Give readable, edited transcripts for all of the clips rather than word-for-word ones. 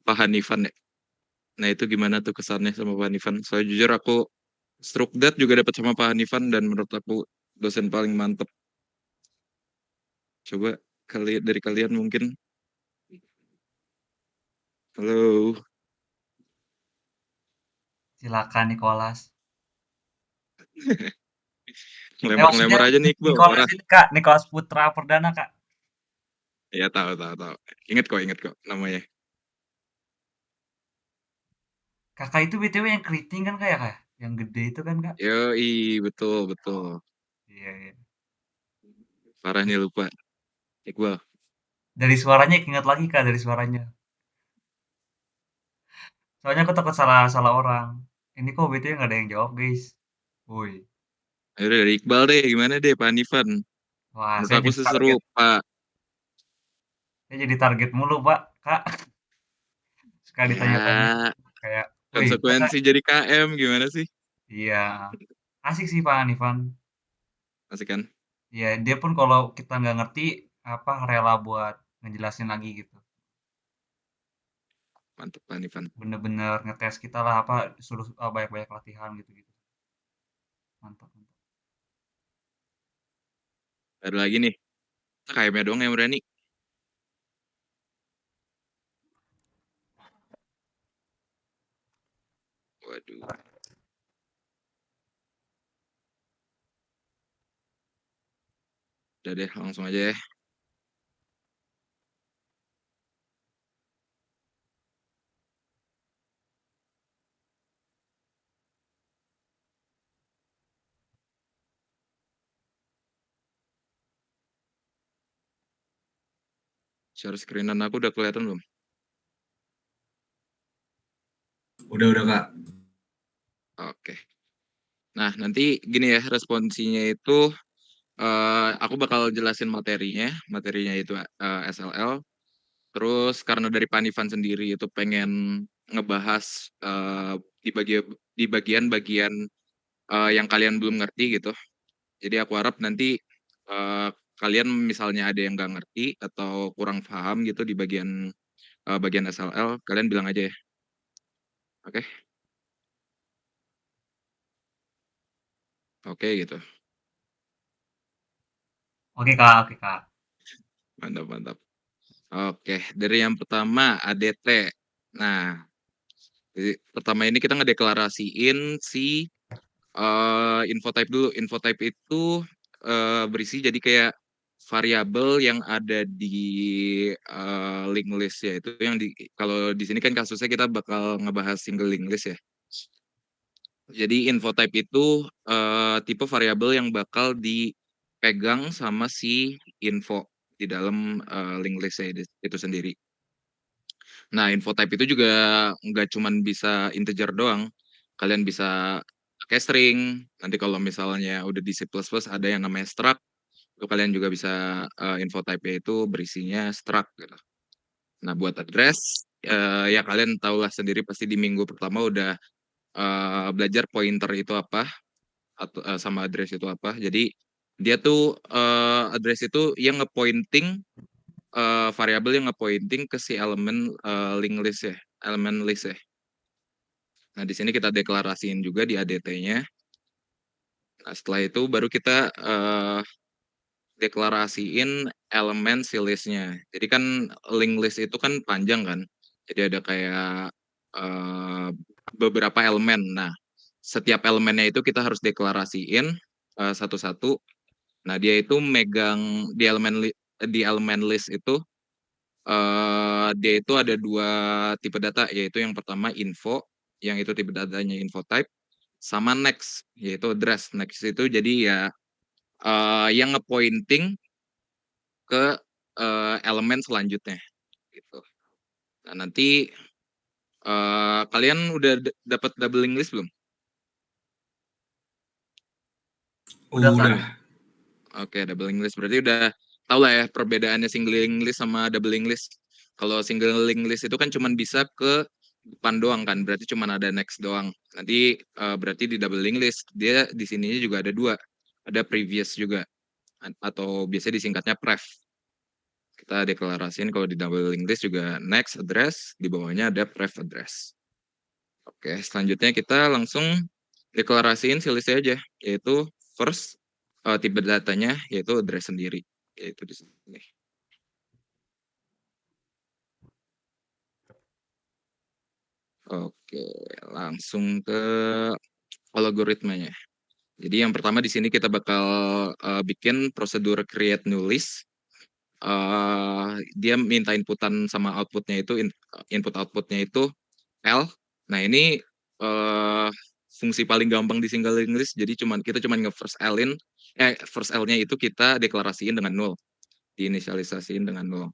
Pak Hanifan ya. Nah itu gimana tuh kesannya sama Pak Hanifan? Soalnya jujur aku Strukdat juga dapat sama Pak Hanifan dan menurut aku dosen paling mantep. Coba dari kalian mungkin. Halo, Silakan Nicholas. Maksudnya ngelempar-ngelempar aja nih Iqbal, Nicholas parah. ini Kak, Nicholas Putra Perdana Kak. Ya tahu tahu tahu. Ingat kok namanya. Kakak itu BTW yang keriting kan Kak ya Kak? Yang gede itu kan Kak? Yoi, betul betul. Oh, iya iya. Parah nih lupa. Iqbal. Dari suaranya ingat lagi Kak, dari suaranya. Soalnya aku takut salah salah orang. Ini kok BTW nggak ada yang jawab guys. Woi, Ayo dari Iqbal deh, gimana deh Pak Hanifan? wah Menurut saya aku jadi sih seru, target. Pak. Saya jadi target mulu Pak, Kak. Suka ditanya-tanya Ya, kayak, woi kakak. konsekuensi jadi KM gimana sih? Iya, asik sih Pak Anifan. Masih kan? Ya dia pun kalau kita nggak ngerti apa rela buat ngejelasin lagi gitu. Mantep Pak Hanifan. Bener-bener ngetes kita lah apa suruh banyak-banyak latihan gitu-gitu. Mantap, mantap. Ada lagi nih. KM-nya doang yang berani. Waduh. Udah deh, langsung aja ya. Share screenan aku udah kelihatan belum? Udah Kak. Oke. Nah, nanti gini ya, responsinya itu aku bakal jelasin materinya. Materinya itu SLL. Terus karena dari Panifan sendiri itu pengen ngebahas di bagian-bagian yang kalian belum ngerti gitu. Jadi aku harap nanti eh, kalian misalnya ada yang nggak ngerti atau kurang paham gitu di bagian SLL, kalian bilang aja ya. Oke? Oke gitu. Oke Kak. Mantap, mantap. Oke, dari yang pertama ADT. Nah, jadi, pertama ini kita ngedeklarasiin si infotype dulu. Infotype itu berisi jadi kayak variabel yang ada di link list ya. Itu yang kalau di sini kan kasusnya kita bakal ngebahas single link list ya. Jadi infotype itu tipe variabel yang bakal dipegang sama si info di dalam link list ya itu sendiri. Nah, info type itu juga nggak cuman bisa integer doang. Kalian bisa pakai string. Nanti kalau misalnya udah di C++ ada yang namanya struct, itu kalian juga bisa info type-nya itu berisinya struct gitu. Nah, buat address ya kalian tahulah sendiri pasti di minggu pertama udah belajar pointer itu apa atau sama address itu apa. Jadi dia tuh address itu yang ngepointing variabel yang ngepointing ke si elemen link list ya, elemen list ya. Nah, di sini kita deklarasiin juga di ADT-nya. Nah, setelah itu baru kita deklarasiin elemen si list-nya. Jadi kan link list itu kan panjang kan. Jadi ada kayak eh, beberapa elemen. Nah, setiap elemennya itu kita harus deklarasiin satu-satu. Nah, dia itu megang di elemen list itu dia itu ada dua tipe data, yaitu yang pertama info, yang itu tipe datanya info type, sama next, yaitu address. Next itu jadi ya yang ngepointing ke elemen selanjutnya gitu. Nah, nanti kalian udah dapat doubling list belum? Udah Kak. Udah. Oke, doubling list berarti udah tau lah ya perbedaannya singling list sama doubling list. Kalau singling list itu kan cuman bisa ke depan doang kan, berarti cuman ada next doang. Nanti berarti di doubling list dia di sininya juga ada dua, ada previous juga atau biasanya disingkatnya pref. Kita deklarasiin kalau di double linked list juga next address, di bawahnya ada pref address. Oke, selanjutnya kita langsung deklarasiin si listnya aja, yaitu first tipe datanya yaitu address sendiri, yaitu di sini. Oke, langsung ke algoritmanya. Jadi yang pertama di sini kita bakal bikin prosedur create new list. Dia minta inputan sama outputnya itu input outputnya itu L. Nah ini fungsi paling gampang di single linked list. Jadi kita cuman nge-first L-in, first L-nya itu kita deklarasiin dengan null, diinisialisasiin dengan null.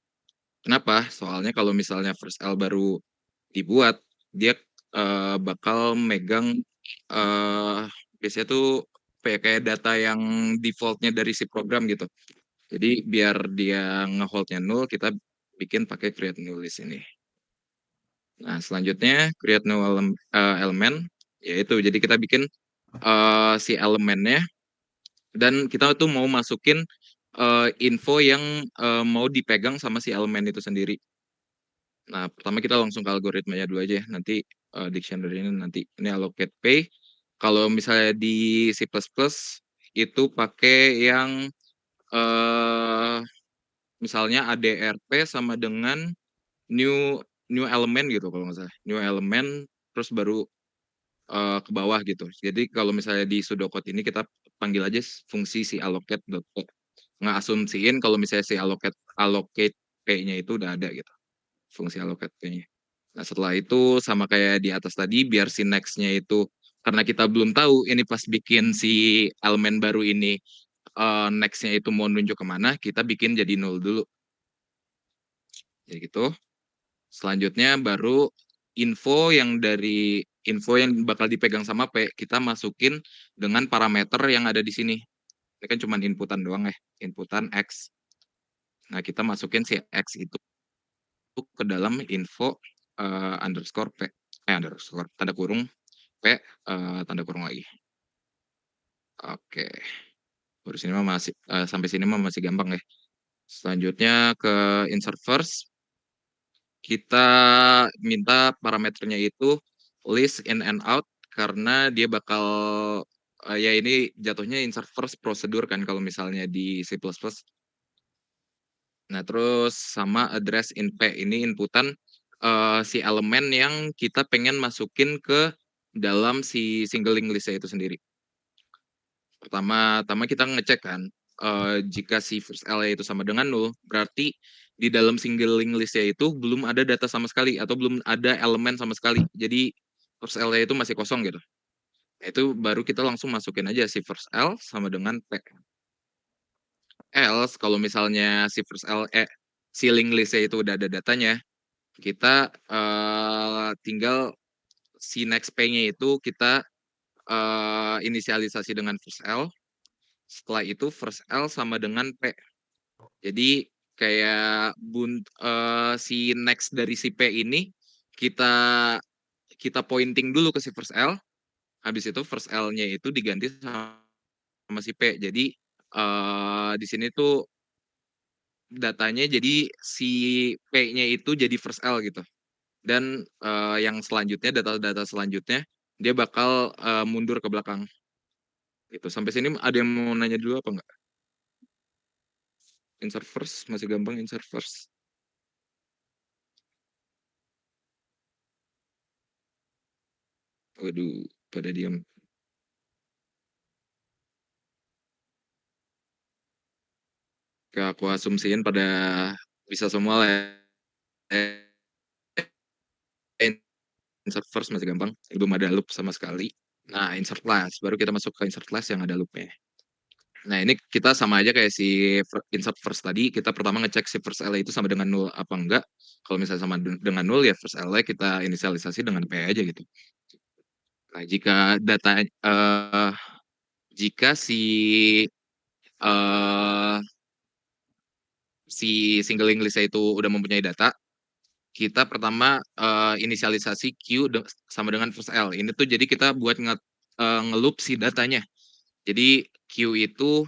Kenapa? Soalnya kalau misalnya first L baru dibuat, dia bakal megang biasanya tuh kayak data yang defaultnya dari si program gitu. Jadi biar dia ngeholdnya null, kita bikin pakai create new list ini. Nah selanjutnya create new element, yaitu jadi kita bikin si elemennya dan kita tuh mau masukin info yang mau dipegang sama si elemen itu sendiri. Nah, pertama kita langsung ke algoritmanya dulu aja. Nanti dictionary ini nanti ini allocate pay. Kalau misalnya di C++ itu pakai yang misalnya ADRP sama dengan new new element gitu kalau nggak salah. New element terus baru ke bawah gitu. Jadi kalau misalnya di pseudocode ini kita panggil aja fungsi si allocate ngasumsiin kalau misalnya si allocate p-nya itu udah ada gitu. Fungsi allocate p-nya. Nah, setelah itu sama kayak di atas tadi, biar si next-nya itu, karena kita belum tahu ini pas bikin si elemen baru ini, next-nya itu mau nunjuk kemana, kita bikin jadi null dulu. Jadi gitu. Selanjutnya baru info yang bakal dipegang sama P, kita masukin dengan parameter yang ada di sini. Ini kan cuma inputan doang ya, inputan X. Nah, kita masukin si X itu ke dalam info underscore P. Underscore, tanda kurung P, tanda kurung lagi. Oke. Baru sini mah masih, sampai sini mah masih gampang ya. Selanjutnya ke insert first. Kita minta parameternya itu list in and out karena dia bakal ya ini jatuhnya insert first prosedur kan kalau misalnya di C++. Nah, terus sama address in P ini inputan si elemen yang kita pengen masukin ke dalam si single linked list itu sendiri. Pertama kita ngecek kan jika si first L itu sama dengan null, berarti di dalam single linked list itu belum ada data sama sekali atau belum ada elemen sama sekali. Jadi first L itu masih kosong gitu. Itu baru kita langsung masukin aja si first L sama dengan P. Else kalau misalnya si first L si linked list itu udah ada datanya, kita tinggal si next P-nya itu kita inisialisasi dengan first L. Setelah itu first L sama dengan P. Jadi kayak si next dari si P ini kita kita pointing dulu ke si first L. Habis itu first L-nya itu diganti sama si P. Jadi di sini tuh datanya jadi si P-nya itu jadi first L gitu. Dan yang selanjutnya data-data selanjutnya dia bakal mundur ke belakang. Gitu. Sampai sini ada yang mau nanya dulu apa enggak? Insert first masih gampang insert first. Waduh, pada diam. Kayak aku asumsiin pada bisa semua lah ya. Insert first masih gampang, belum ada loop sama sekali. Nah, insert last, baru kita masuk ke insert last yang ada loopnya. Nah, ini kita sama aja kayak si insert first tadi, kita pertama ngecek si first L itu sama dengan null apa enggak. Kalau misalnya sama dengan null, ya first L kita inisialisasi dengan P aja gitu. Nah, jika uh, si single linked list itu udah mempunyai data, kita pertama inisialisasi Q sama dengan first L. Ini tuh jadi kita buat ngeloop si datanya. Jadi Q itu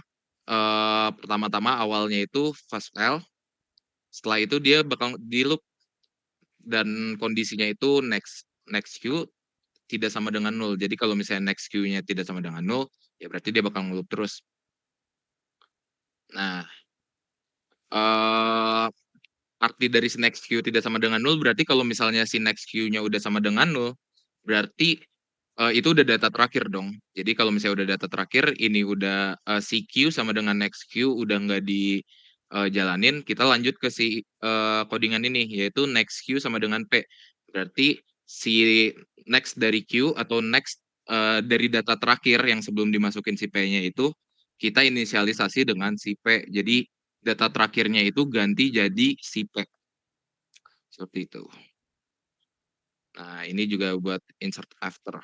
pertama-tama awalnya itu first L, Setelah itu dia bakal di-loop dan kondisinya itu next queue tidak sama dengan 0. Jadi kalau misalnya next queue-nya tidak sama dengan 0, ya berarti dia bakal nge-loop terus. Nah, eee, arti dari si next queue tidak sama dengan 0 berarti kalau misalnya si next queue-nya udah sama dengan 0, berarti, itu udah data terakhir dong. Jadi kalau misalnya udah data terakhir, ini udah, si queue sama dengan next queue udah nggak jalanin, kita lanjut ke si, codingan ini, yaitu next queue sama dengan P. Berarti si next dari queue atau next, dari data terakhir yang sebelum dimasukin si P-nya itu, kita inisialisasi dengan si P. Jadi data terakhirnya itu ganti jadi si P, seperti itu. Nah, ini juga buat insert after.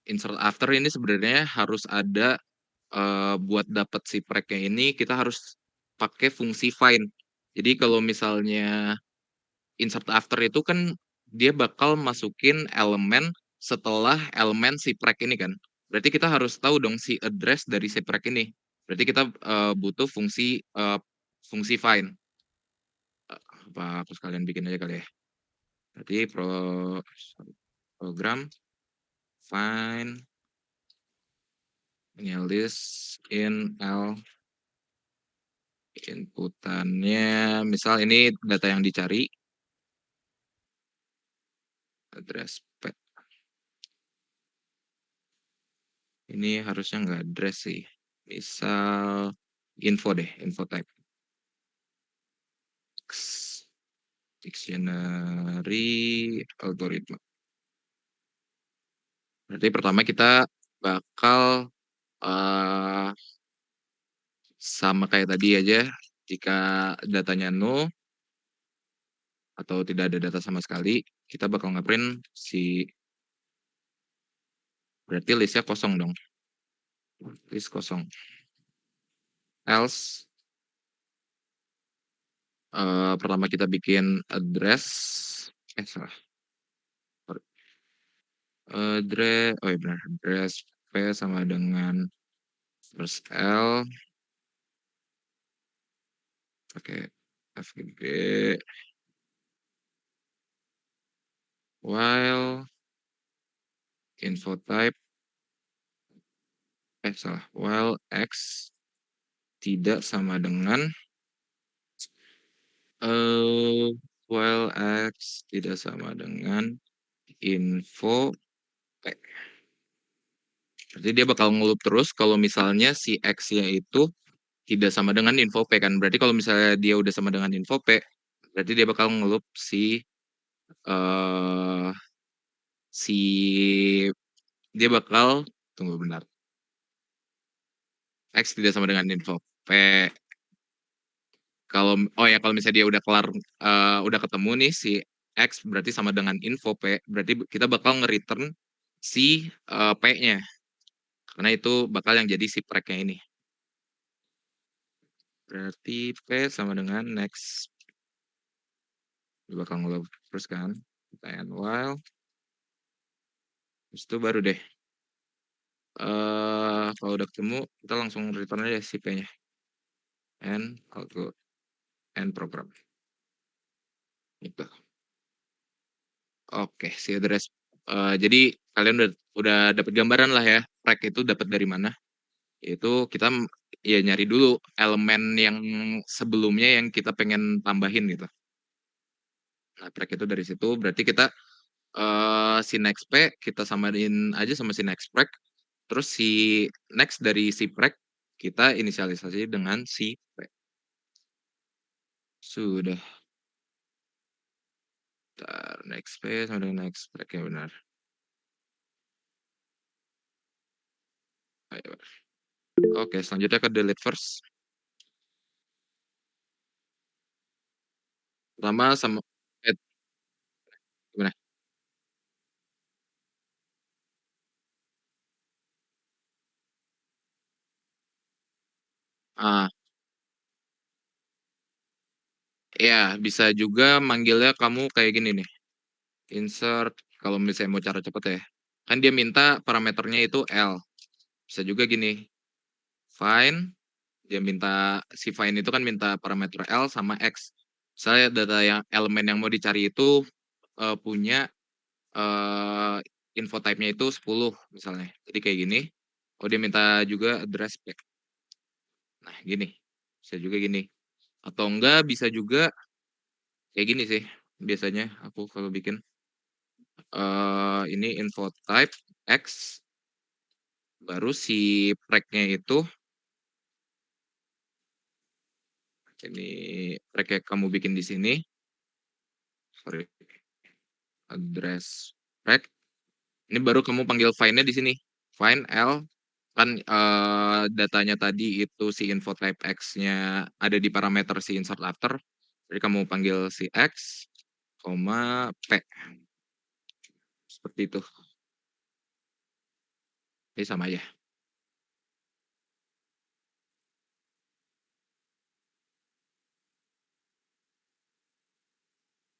Insert after ini sebenarnya harus ada, buat dapat si prek-nya ini kita harus pakai fungsi find. Jadi kalau misalnya insert after itu kan dia bakal masukin elemen setelah elemen si prek ini kan. Berarti kita harus tahu dong si address dari si prek ini. Berarti kita, butuh fungsi find. Apa aku sekalian bikin aja kali ya? Berarti program find ini list in L inputannya misal ini data yang dicari address pet ini harusnya nggak address sih, misal info deh, info type dictionary algoritma. Berarti pertama kita bakal uh, sama kayak tadi aja, jika datanya null atau tidak ada data sama sekali, kita bakal nge-print si berarti listnya kosong dong. List kosong. Else pertama kita bikin address salah. Oh iya benar, address P sama dengan first L pakai fgg while info type salah, while x tidak sama dengan while x tidak sama dengan info P. Berarti dia bakal ngelup terus kalau misalnya si x-nya itu tidak sama dengan info P kan. Berarti kalau misalnya dia udah sama dengan info P, berarti dia bakal ngelup eh si dia bakal tunggu bentar. X tidak sama dengan info P. Kalau misalnya dia udah kelar udah ketemu nih si X berarti sama dengan info P, berarti kita bakal nge-return si P-nya. Karena itu bakal yang jadi si prek-nya ini. Berarti P sama dengan next. Dia bakal nge-loop terus kan. Kita while. Terus itu baru deh. Kalau udah ketemu, kita langsung return aja si P-nya. And output and program. Itu. Oke, si address. Jadi kalian udah dapat gambaran lah ya, prek itu dapat dari mana. Itu kita ya nyari dulu elemen yang sebelumnya yang kita pengen tambahin gitu. Nah, prek itu dari situ berarti kita si next p kita samain aja sama si next prek. Terus si next dari si prek kita inisialisasi dengan si p. Sudah. Next p sama dengan next prek ya benar. Ayo. Oke, selanjutnya ke delete first. Pertama sama gimana? Ah, ya bisa juga manggilnya kamu kayak gini nih. Insert kalau misalnya mau cara cepet ya. Kan dia minta parameternya itu L. Bisa juga gini. Find Dia minta si find itu kan minta parameter L sama X. Misalnya data yang elemen yang mau dicari itu, punya, eee, info type-nya itu 10 misalnya. Jadi kayak gini, oh dia minta juga address spec. Nah gini, bisa juga gini. Atau enggak bisa juga kayak gini sih, biasanya aku kalau bikin, ini info type X, baru si preg-nya itu ini preg yang kamu bikin di sini, sorry, address preg, ini baru kamu panggil find-nya di sini, find L, kan, datanya tadi itu si info type X-nya ada di parameter si insert after, jadi kamu panggil si X, koma P, seperti itu. Jadi sama aja.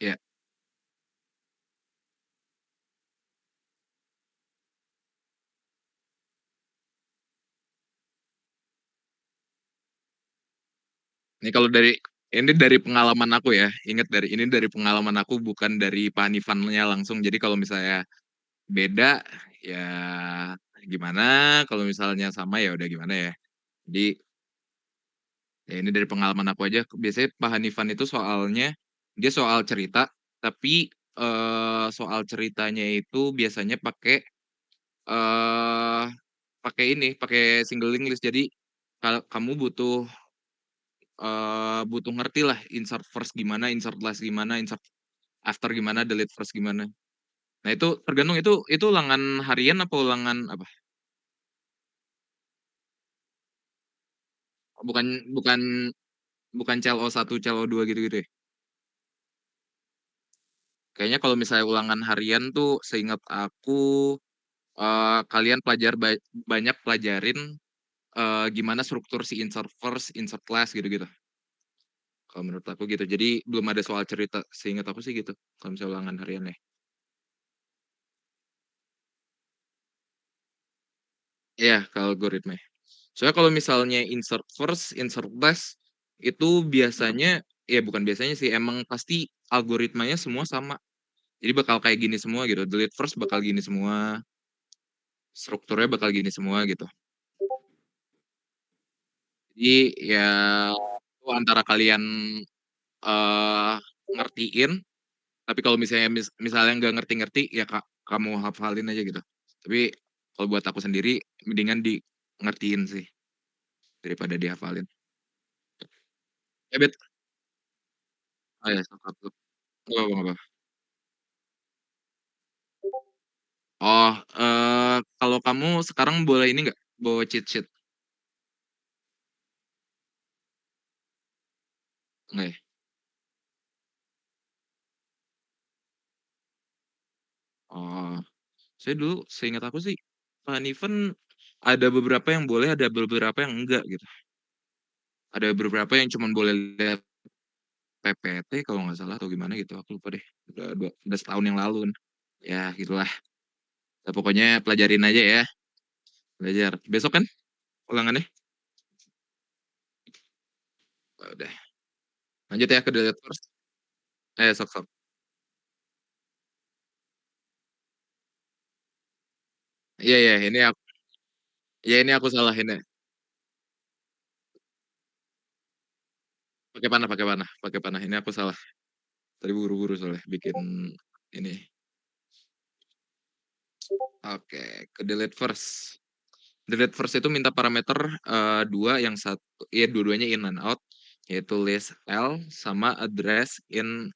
Ya. Ini dari pengalaman aku ya, ingat ini dari pengalaman aku bukan dari Pak Hanifannya langsung. Jadi kalau misalnya beda, ya gimana, kalau misalnya sama ya udah gimana ya. Jadi, ya ini dari pengalaman aku aja, biasanya Pak Hanifan itu soalnya, dia soal cerita, tapi, soal ceritanya itu biasanya pakai, eee, pakai ini, pakai single link list. Jadi, kalau kamu butuh butuh ngerti lah insert first gimana, insert last gimana, insert after gimana, delete first gimana. Nah itu tergantung itu ulangan harian apa ulangan apa? Bukan bukan bukan CLO 1, CLO 2 gitu-gitu ya? Kayaknya kalau misalnya ulangan harian tuh seingat aku, kalian banyak pelajarin, gimana struktur si insert first, insert last gitu-gitu. Kalau menurut aku gitu. Jadi belum ada soal cerita, seingat aku sih gitu, kalau misalnya ulangan harian ya. Iya, kalau algoritma. Soalnya kalau misalnya insert first, insert last, itu biasanya, ya bukan biasanya sih, emang pasti algoritmanya semua sama. Jadi bakal kayak gini semua gitu. Delete first bakal gini semua, strukturnya bakal gini semua gitu. Jadi ya itu antara kalian eh ngertiin, tapi kalau misalnya misalnya nggak ngerti-ngerti ya kak, kamu hafalin aja gitu. Tapi kalau buat aku sendiri, mendingan di ngertiin sih daripada dihafalin. Ya bet, oh ya, sokap tuh. Nggak apa-apa. Oh, kalau kamu sekarang boleh ini nggak, bawa cheat sheet? Nggak ya? Oh, saya dulu seingat aku sih, Fun Event ada beberapa yang boleh, ada beberapa yang enggak gitu. Ada beberapa yang cuman boleh lihat PPT kalau nggak salah atau gimana gitu, aku lupa deh. Udah setahun yang lalu kan. Ya gitulah. Ya, pokoknya pelajarin aja ya, belajar. Besok kan ulangannya? Oh, udah. Lanjut ya ke delete first. Sok-sok. Iya, iya, ini aku salah ini. Pakai panah. Ini aku salah. Tadi buru-buru soalnya bikin ini. Oke, ke delete first. Delete first itu minta parameter, 2, yang satu ya dua-duanya in and out, yaitu list L sama address in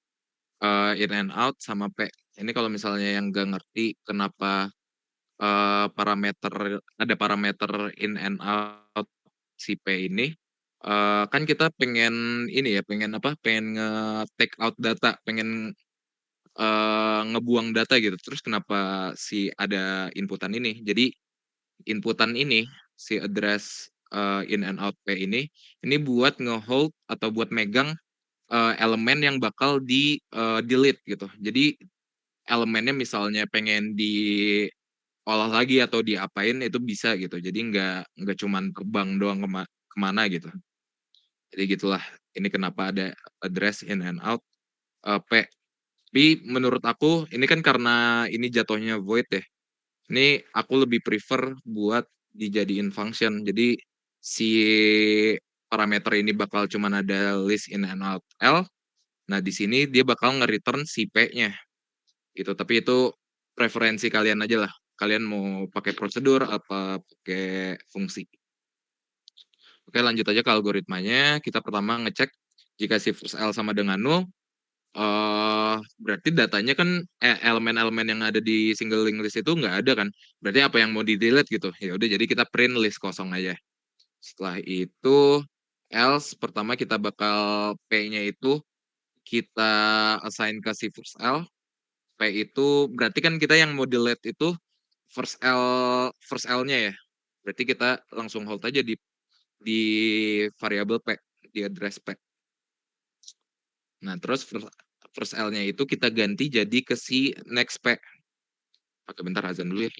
and out sama P. Ini kalau misalnya yang nggak ngerti kenapa, ada parameter in and out si P ini, kan kita pengen ini ya, pengen apa, pengen nge-take out data, pengen, ngebuang data gitu. Terus kenapa ada inputan ini. Jadi inputan ini, si address, in and out P ini buat nge-hold atau buat megang, elemen yang bakal delete gitu. Jadi elemennya misalnya pengen diolah lagi atau diapain itu bisa gitu. Jadi nggak cuman terbang doang kemana gitu. Jadi gitulah, ini kenapa ada address in and out, P. Tapi menurut aku ini kan karena ini jatuhnya void ya, ini aku lebih prefer buat dijadiin function. Jadi si parameter ini bakal cuman ada list in and out L. Nah, di sini dia bakal nge-return si P-nya gitu. Tapi itu preferensi kalian aja lah. Kalian mau pakai prosedur apa pakai fungsi. Oke, lanjut aja ke algoritmanya. Kita pertama ngecek jika si first L sama dengan null, berarti datanya kan elemen-elemen yang ada di single linked list itu nggak ada kan. Berarti apa yang mau di-delete gitu. Ya udah jadi kita print list kosong aja. Setelah itu else pertama kita bakal P-nya itu kita assign ke si first L. P itu berarti kan kita yang mau delete itu first L-nya ya. Berarti kita langsung hold aja di variabel P, di address P. Nah, terus first L-nya itu kita ganti jadi ke si next P. Oke, bentar azan dulu ya.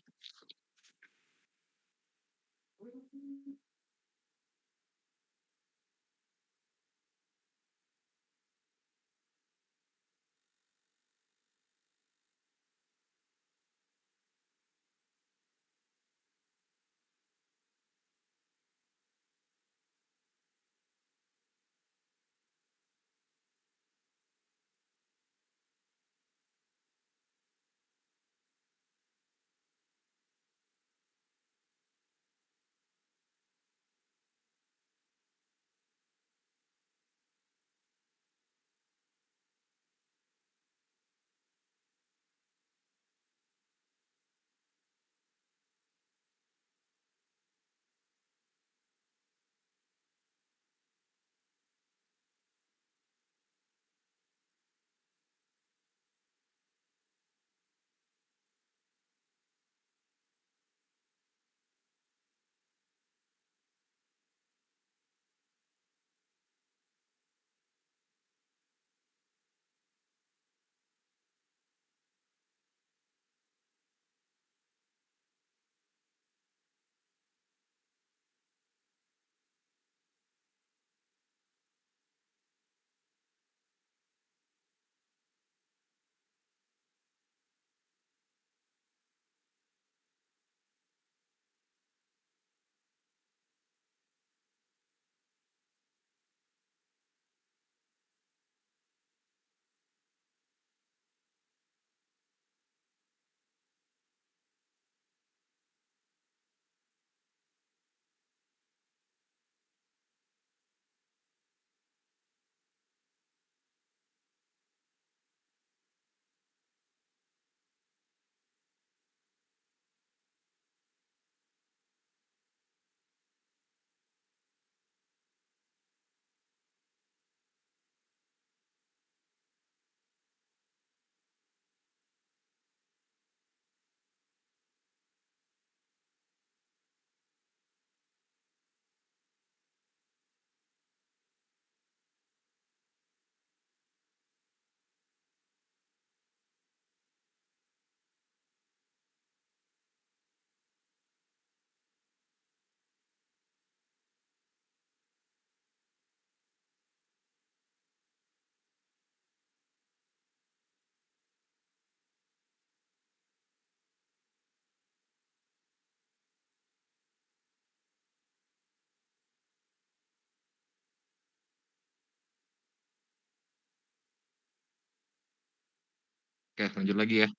Oke, lanjut lagi ya.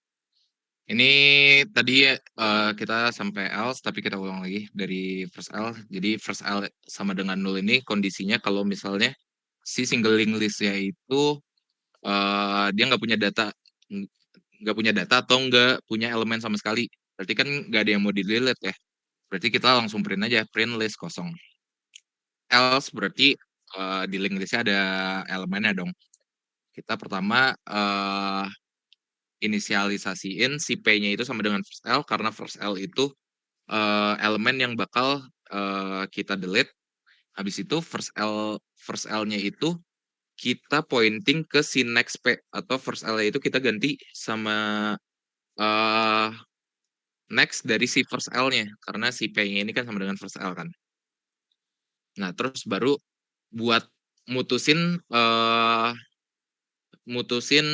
Ini tadi kita sampai else, tapi kita ulang lagi dari first L. Jadi first L sama dengan null ini kondisinya kalau misalnya si single linked list-nya itu dia nggak punya data, nggak punya data atau nggak punya elemen sama sekali. Berarti kan nggak ada yang mau di-delete ya. Berarti kita langsung print aja, print list kosong. Else berarti di linked list-nya ada elemennya dong. Kita pertama inisialisasiin si P-nya itu sama dengan first L karena first L itu elemen yang bakal kita delete. Habis itu first L-nya itu kita pointing ke si next P atau first L-nya itu kita ganti sama uh, next dari si first L-nya karena si P-nya ini kan sama dengan first L kan. Nah, terus baru buat mutusin mutusin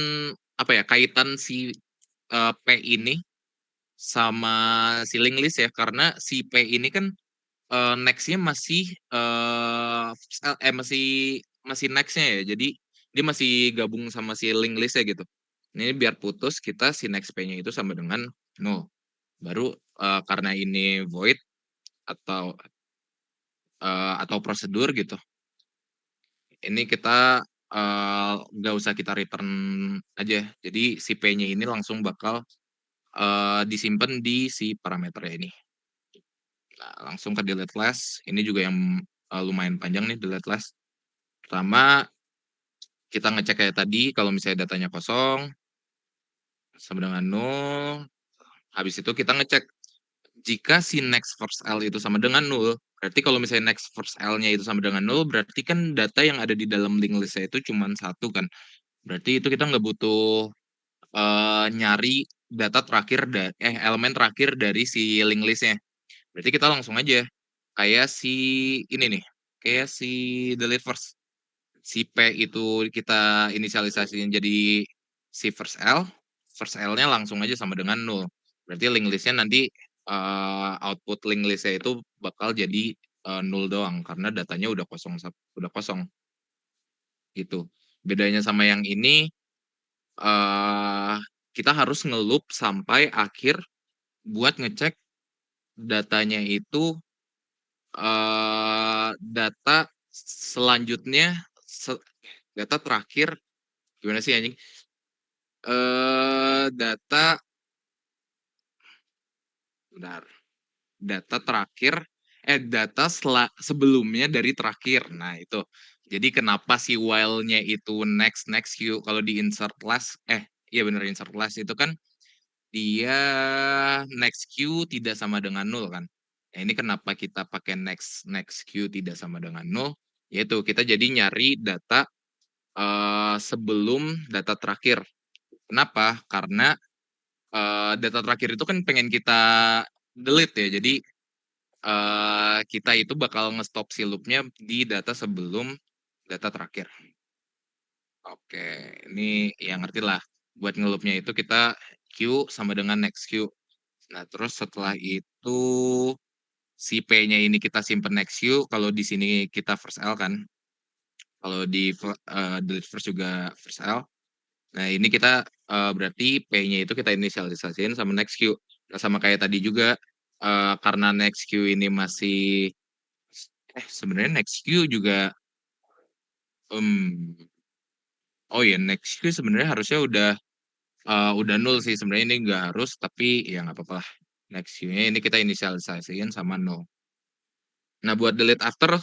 apa ya, kaitan si P ini sama si link list ya, karena si P ini kan next-nya masih masih next-nya ya. Jadi dia masih gabung sama si link list-nya gitu. Ini biar putus kita si next P-nya itu sama dengan null. Baru karena ini void atau atau prosedur gitu. Ini kita nggak usah kita return aja. Jadi si P-nya ini langsung bakal disimpan di si parameternya ini. Nah, langsung ke delete last. Ini juga yang lumayan panjang nih delete last. Pertama, kita ngecek kayak tadi, kalau misalnya datanya kosong, sama dengan 0. Habis itu kita ngecek, jika si next first L itu sama dengan 0, berarti kalau misalnya next first L-nya itu sama dengan 0, berarti kan data yang ada di dalam link list-nya itu cuma 1 kan. Berarti itu kita nggak butuh nyari data terakhir, elemen terakhir dari si link list-nya. Berarti kita langsung aja, kayak si ini nih, kayak si delete first. Si P itu kita inisialisasiin jadi si first L-nya langsung aja sama dengan 0. Berarti link list-nya nanti output link list-nya itu bakal jadi 0 doang karena datanya udah kosong gitu. Bedanya sama yang ini kita harus nge-loop sampai akhir buat ngecek datanya itu data selanjutnya data terakhir gimana sih anjing? Data bentar, data terakhir data sebelumnya dari terakhir. Nah, itu. Jadi kenapa si while-nya itu next next queue kalau di insert last iya bener insert last itu kan dia next queue tidak sama dengan 0 kan. Nah, ini kenapa kita pakai next next queue tidak sama dengan 0? Yaitu kita jadi nyari data sebelum data terakhir. Kenapa? Karena data terakhir itu kan pengen kita delete ya. Jadi kita itu bakal nge-stop si loop-nya di data sebelum data terakhir. Oke, ini ya ngerti lah. Buat nge-loop-nya itu kita queue sama dengan next queue. Nah, terus setelah itu si P-nya ini kita simpen next queue. Kalau di sini kita first L kan. Kalau di delete first juga first L. Nah, ini kita berarti P-nya itu kita inisialisasiin sama next queue. Nah, sama kayak tadi juga karena next queue ini masih sebenarnya next queue juga oh ya next queue sebenarnya harusnya udah 0 sih sebenarnya ini nggak harus tapi ya nggak apa-apa lah. Next queue-nya ini kita inisialisasiin sama 0. Nah, buat delete after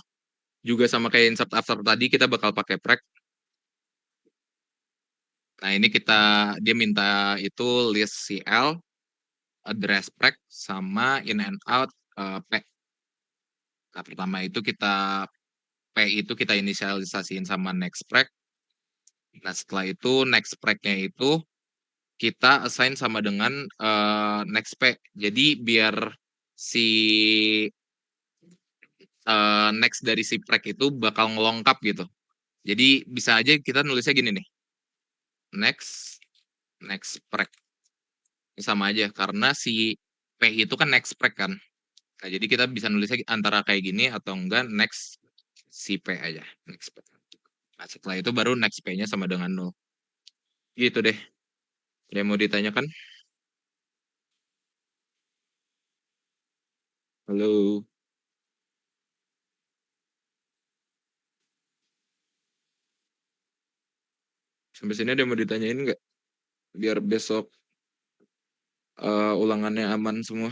juga sama kayak insert after tadi kita bakal pakai prac. Nah, ini dia minta itu list CL, address prac sama in and out P. Nah, pertama itu P itu kita inisialisasiin sama next prac. Nah, setelah itu next prac-nya itu kita assign sama dengan next P. Jadi biar si next dari si prac itu bakal ngelengkap gitu. Jadi bisa aja kita nulisnya gini nih. Next prac. Sama aja karena si P itu kan next prac kan. Nah, jadi kita bisa nulisnya antara kayak gini atau enggak next si P aja. Next P. Nah, setelah itu baru next P-nya sama dengan 0. Gitu deh. Ada yang mau ditanyakan? Halo. Sampai sini ada yang mau ditanyain nggak? Biar besok ulangannya aman semua.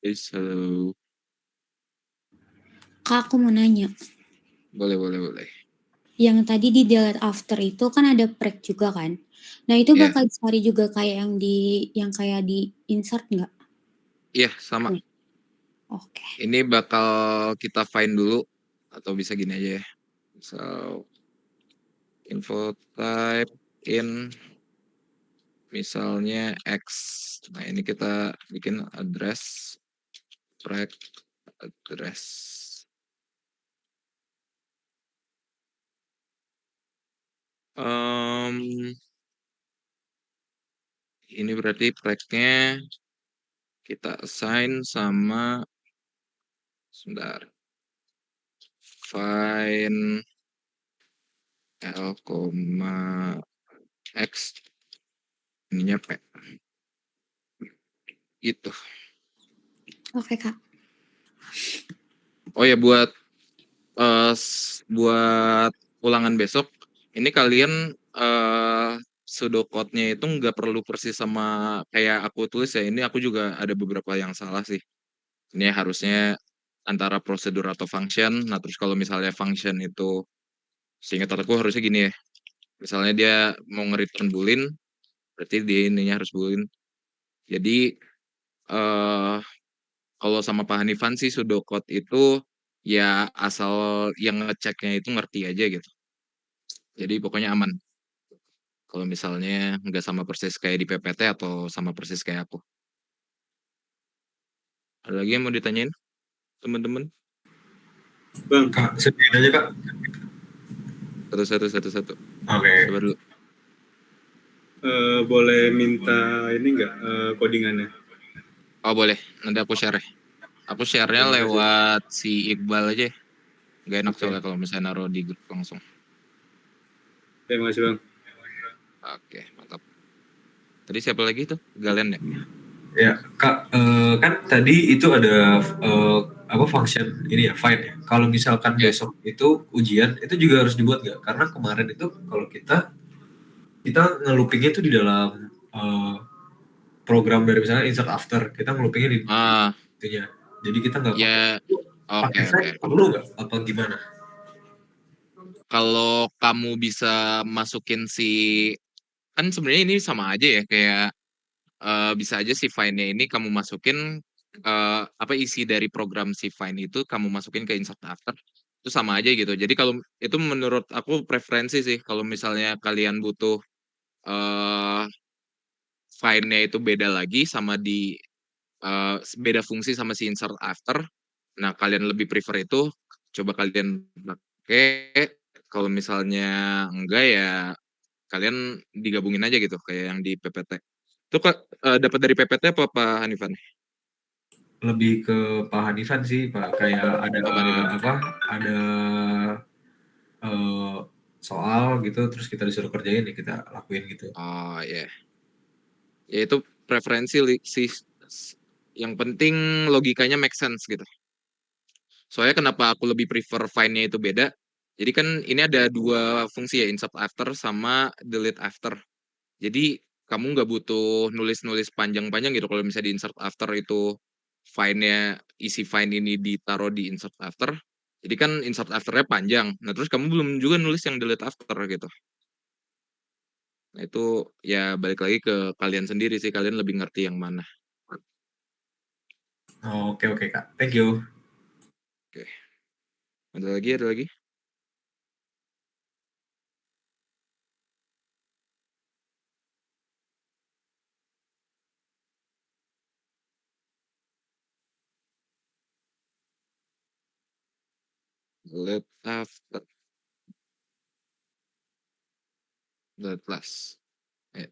Halo. Kak, aku mau nanya. Boleh. Yang tadi di delete after itu kan ada prac juga kan? Nah, itu Iya. bakal dicari juga kayak yang kayak di insert nggak? Iya, sama. Oke. Ini bakal kita find dulu atau bisa gini aja ya. So, info type in misalnya X. Nah, ini kita bikin address track address. Ini berarti tracknya kita assign sama sebentar. Find L, X ininya P. Gitu. Oke, Kak. Oh ya buat buat ulangan besok ini kalian pseudocode-nya itu nggak perlu persis sama kayak aku tulis ya. Ini aku juga ada beberapa yang salah sih. Ini harusnya antara prosedur atau function. Nah, terus kalau misalnya function itu seingat aku harusnya gini ya. Misalnya dia mau nge-return boolean, berarti dia ininya harus boolean. Jadi eh kalau sama Pak Hanifan sih pseudocode itu ya asal yang ngeceknya itu ngerti aja gitu. Jadi pokoknya aman. Kalau misalnya nggak sama persis kayak di PPT atau sama persis kayak aku. Ada lagi yang mau ditanyain, teman-teman? Bang, Kak, sediain aja, Kak. Satu. Oke. Coba dulu. Boleh minta ini nggak codingannya? Oh boleh, nanti aku share. Aku share-nya Terima kasih. lewat si Iqbal aja. Gak enak Oke. soalnya kalau misalnya naruh di grup langsung. Terima kasih, Bang. Oke, mantap. Tadi siapa lagi tuh? Galen ya? Ya, Kak, kan tadi itu ada apa function ini ya, find ya. Kalau misalkan Ya. besok itu ujian, itu juga harus dibuat nggak? Karena kemarin itu kalau kita ngeloopingnya itu di dalam program dari misalnya insert after, kita ngeloopingnya di Ah, itunya. Jadi kita nggak ya. pakai Oke, find, oke. perlu nggak? Apa gimana? Kalau kamu bisa masukin si kan sebenarnya ini sama aja ya kayak bisa aja si file-nya ini kamu masukin apa isi dari program si file itu kamu masukin ke insert after itu sama aja gitu. Jadi kalau itu menurut aku preferensi sih kalau misalnya kalian butuh eh file-nya itu beda lagi sama di beda fungsi sama si insert after. Nah, kalian lebih prefer itu coba kalian pakai. Kalau misalnya enggak ya kalian digabungin aja gitu kayak yang di PPT. Itu Kak dapat dari PPT apa Pak Hanifan? Lebih ke Pak Hanifan sih, Pak. Kayak ada Oh, Pak Hanifan. apa? Ada eh, soal gitu, terus kita disuruh kerjain ya kita lakuin gitu. Oh ya. Ya itu preferensi sih. Yang penting logikanya make sense gitu. Soalnya kenapa aku lebih prefer fine-nya itu beda. Jadi kan ini ada dua fungsi ya, insert after sama delete after. Jadi kamu nggak butuh nulis-nulis panjang-panjang gitu kalau misalnya di insert after itu fine-nya isi fine ini ditaruh di insert after. Jadi kan insert after-nya panjang. Nah, terus kamu belum juga nulis yang delete after gitu. Nah, itu ya balik lagi ke kalian sendiri sih, kalian lebih ngerti yang mana. Oh, oke oke Kak, thank you. Oke. Ada lagi? Delete after, delete plus. Ya,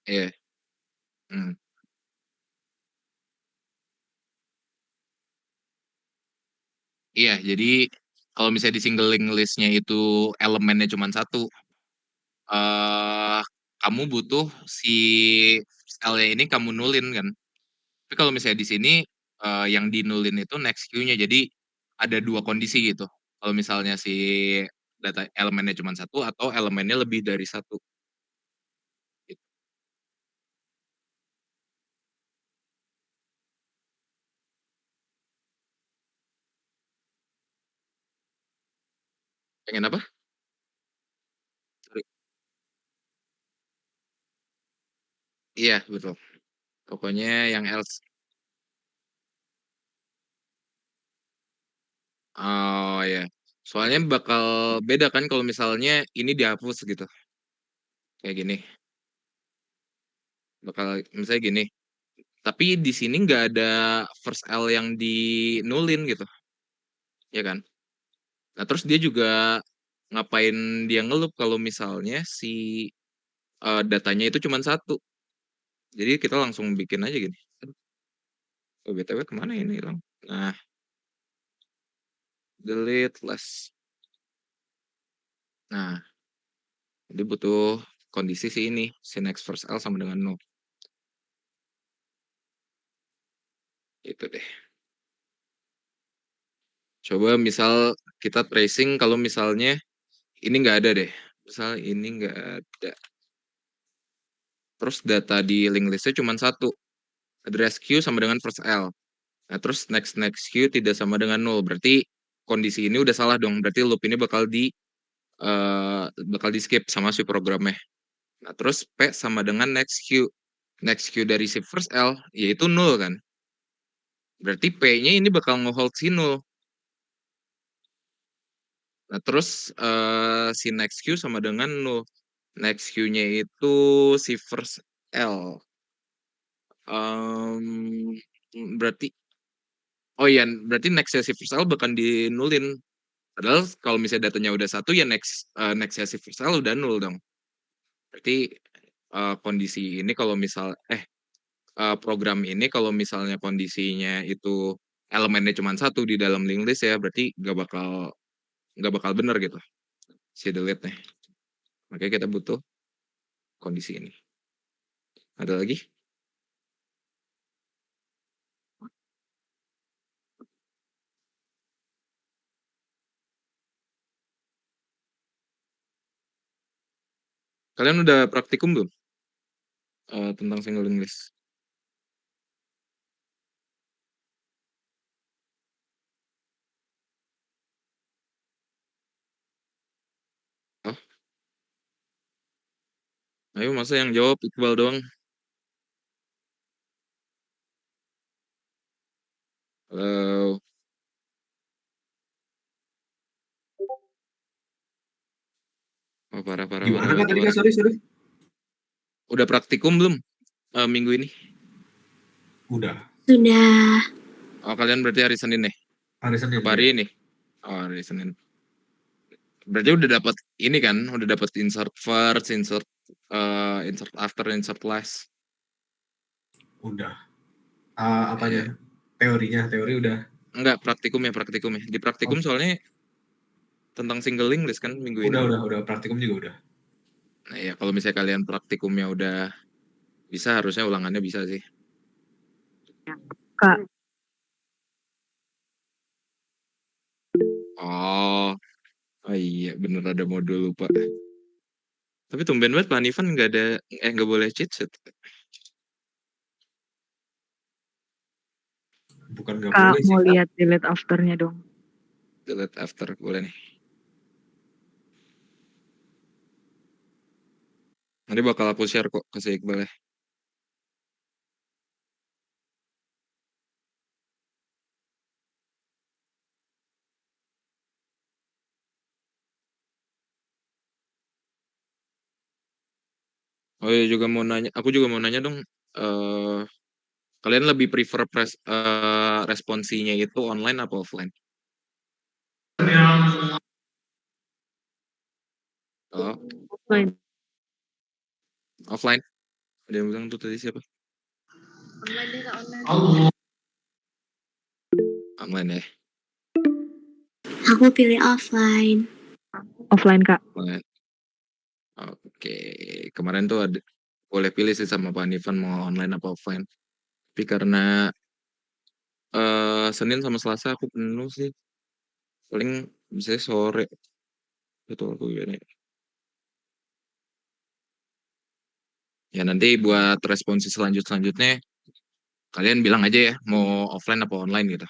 iya. Hmm. Iya, jadi kalau misalnya di single link list-nya itu elemennya cuma satu, eh kamu butuh si L-nya ini kamu nulin kan. Tapi kalau misalnya di sini yang dinulin itu next queue-nya, jadi ada dua kondisi gitu. Kalau misalnya si data elemennya cuma satu atau elemennya lebih dari satu. Gitu. Pengen apa? Sorry. Iya betul. Pokoknya yang else. Oh ya. Soalnya bakal beda kan kalau misalnya ini dihapus gitu. Kayak gini. Bakal misalnya gini. Tapi di sini nggak ada first L yang dinulin gitu, ya kan? Nah, terus dia juga ngapain dia ngelup kalau misalnya si datanya itu cuma satu. Jadi kita langsung bikin aja gini. Aduh, oh, BTW kemana ini hilang? Nah, delete last. Nah, jadi butuh kondisi si ini, si next first L sama dengan no. Itu deh. Coba misal kita tracing kalau misalnya ini nggak ada deh. Misal ini nggak ada. Terus data di link listnya cuma satu. Address queue sama dengan first L. Nah, terus next queue tidak sama dengan nol. Berarti kondisi ini udah salah dong. Berarti loop ini bakal di skip sama si programnya. Nah, terus P sama dengan next queue. Next queue dari si first L yaitu nol kan. Berarti P-nya ini bakal nge-hold si nol. Nah, terus si next queue sama dengan nol. Next queue-nya itu si first L. Berarti oh iya, berarti next si first L bakal dinulin. Padahal kalau misalnya datanya udah satu ya next si first L udah nol dong. Berarti kondisi ini kalau misal program ini kalau misalnya kondisinya itu elemennya cuma satu di dalam link list ya berarti nggak bakal bener gitu si delete nya. Makanya kita butuh kondisi ini. Ada lagi? Kalian udah praktikum belum tentang single link list? Oh, ayo masa yang jawab Iqbal doang. Halo. Oh, parah. Gimana Kak tadi Kak? Sorry. Udah praktikum belum minggu ini? Udah. Sudah. Oh, kalian berarti hari Senin nih? Hari Senin. Apa hari ini? Oh, hari Senin. Berarti udah dapat ini kan? Udah dapat insert first, insert after, insert last. Udah. Iya. Apanya? Teori udah. Enggak, praktikumnya. Di praktikum soalnya tentang single link list kan minggu ini. Udah. Praktikum juga udah. Nah, ya kalau misalnya kalian praktikumnya udah bisa, harusnya ulangannya bisa sih. Kak, Oh, oh iya bener ada modul lupa. Tapi tumben banget Pak Hanifan nggak boleh cheat sheet. Bukan nggak Kak boleh sih. mau lihat delete afternya dong. Delete after boleh nih. Nanti bakal aku share kok ke si Iqbal ya. Oh iya aku juga mau nanya dong. eh Kalian lebih prefer responsinya itu online apa offline? Oh, Offline. offline. Ada yang bilang tuh tadi siapa? Online ya. Aku pilih offline. Offline Kak. Offline. Oke, kemarin tuh boleh pilih sih sama Pak Hanifan mau online apa offline. Tapi karena Senin sama Selasa aku penuh sih. Paling bisa sore. Betul aku gini. Ya nanti buat responsi selanjutnya kalian bilang aja ya mau offline apa online gitu.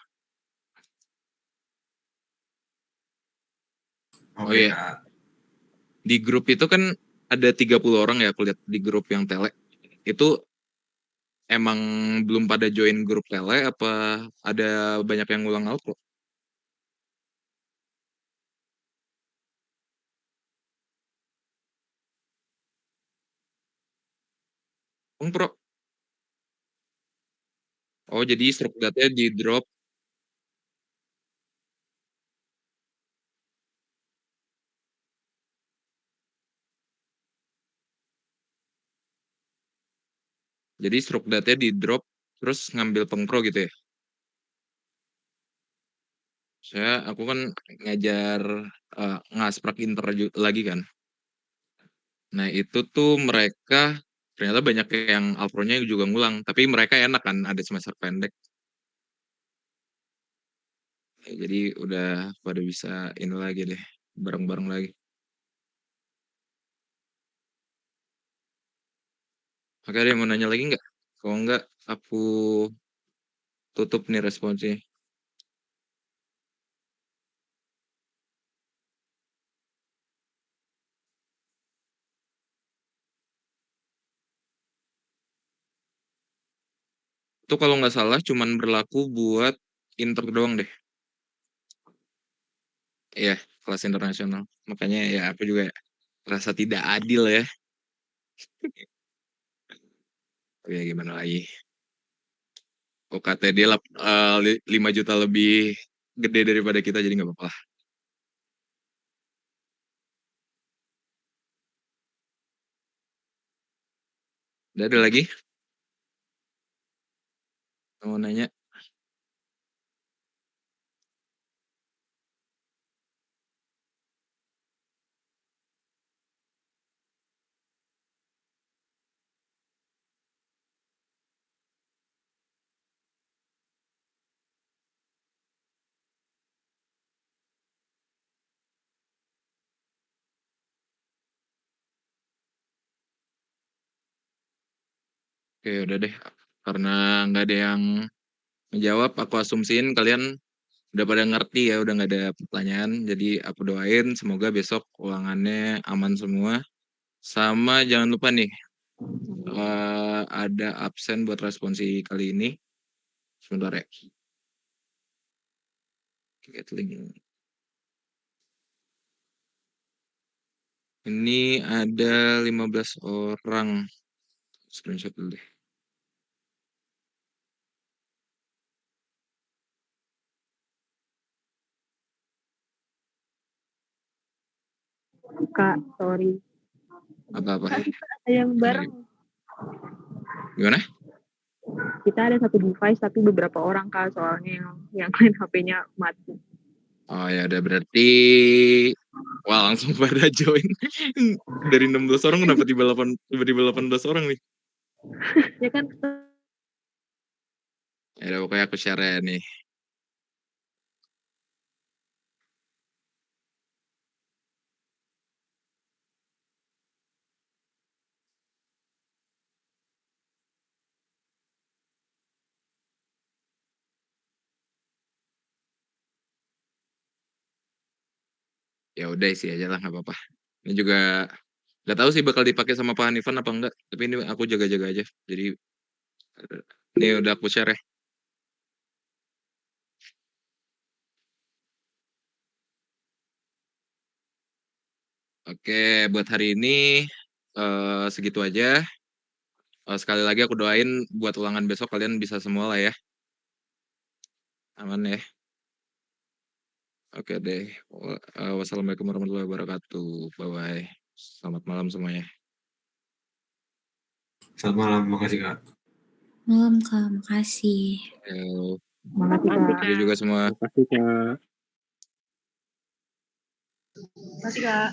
Oh Oke iya, Kak. di grup itu kan ada 30 orang ya aku lihat di grup yang tele. Itu emang belum pada join grup tele apa ada banyak yang ngulang alko? Pro. Oh, jadi stroke data di drop. Jadi stroke data di drop terus ngambil pengpro gitu ya. Aku kan ngajar ngasprak inter lagi kan. Nah, itu tuh mereka ternyata banyak yang alpronya juga ngulang, tapi mereka enak kan ada semester pendek. Ya, jadi udah pada bisa ini lagi deh, bareng-bareng lagi. Oke, ada yang mau nanya lagi nggak? Kalau nggak, aku tutup nih responsnya. Itu kalau nggak salah cuman berlaku buat inter doang deh. Iya, kelas internasional. Makanya ya aku juga rasa tidak adil ya. Tapi ya gimana lagi. UKT dia 5 juta lebih gede daripada kita, jadi nggak apa-apa lah. Udah ada lagi? Mau nanya? Oke, udah deh. Karena nggak ada yang menjawab, aku asumsiin kalian udah pada ngerti ya, udah nggak ada pertanyaan. Jadi aku doain semoga besok ulangannya aman semua. Sama jangan lupa nih, ada absen buat responsi kali ini. Sebentar ya. Get link. Ini ada 15 orang. Screenshot dulu deh. Kak, sorry. Apa-apa? Ada yang bareng. Gimana? Kita ada satu device tapi beberapa orang Kak, soalnya yang lain HP-nya mati. Oh ya udah berarti wah langsung pada join. Dari 16 orang kenapa tiba-tiba 18 orang nih? Ya kan Ya udah pokoknya aku share ya nih. Ya udah isi aja lah nggak apa-apa. Ini juga nggak tahu sih bakal dipakai sama Pak Hanifan apa enggak. Tapi ini aku jaga-jaga aja. Jadi ini udah aku share ya. Oke, buat hari ini segitu aja. Sekali lagi aku doain buat ulangan besok kalian bisa semua lah ya. Aman ya. Oke deh. Wassalamualaikum warahmatullahi wabarakatuh. Bye-bye. Selamat malam semuanya. Selamat malam, makasih Kak. Malam Kak, makasih. Halo. makasih Kak. Terima juga semua. Makasih Kak. Makasih Kak.